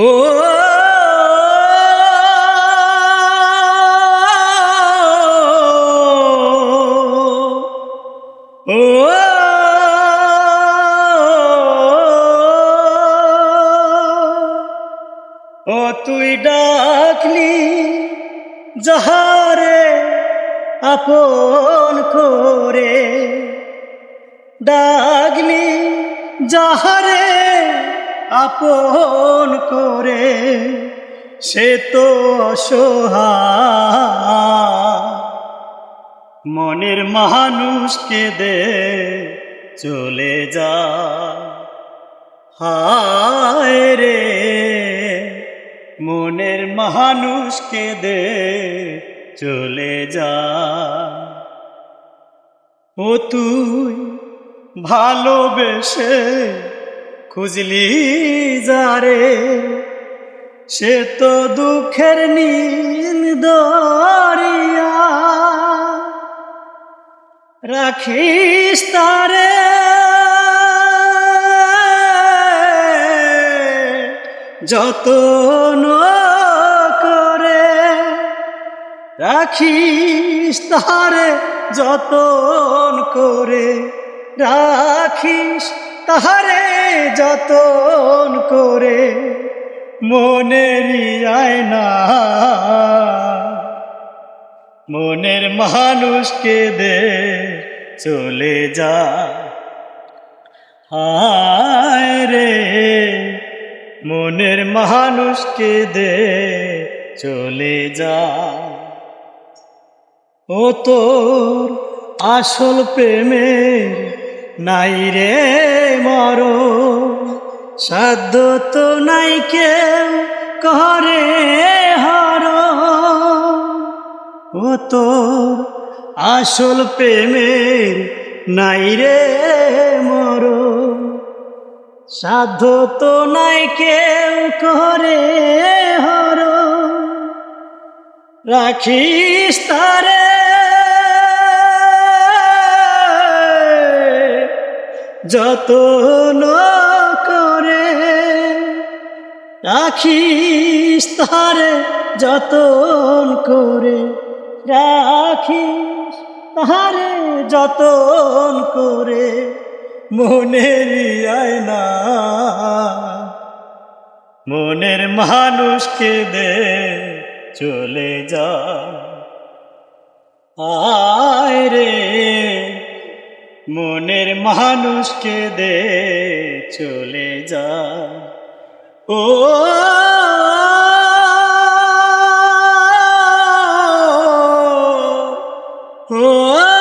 ও তুই ডাকলি যাহারে আপন করে, ডাকলি যাহারে আপন করে, সে তো অসহায় মনের মানুষকে দে চলে যা। হায় রে মনের মানুষকে দে চলে যা। ও তুই ভালোবেসে খুঁজলি যারে, সে তো দুঃখের নীল দরিয়া। রাখিস তারে যতন করে, রাখিস তারে যতন করে, রাখিস তাহারে যতন করে। মনেরই আয়না মনের মানুষকে দে চলে যা। হায় রে মনের মানুষকে দে চলে যা। ও তোর আসল প্রেমের নাই রে মরণ, সাধ্য তো নাই কেউ করে হরণ। ও তোর আসল প্রেমের নাই রে মরণ, সাধ্য তো নাই কেউ করে হরণ। রাখিস তারে যতন করে, রাখিস তারে যতন করে, রাখিস তাহারে যতন করে। মনেরই আয়না মনের মানুষকে দে চলে যা। আয় রে মনের মানুষকে দে চলে যা। ও ও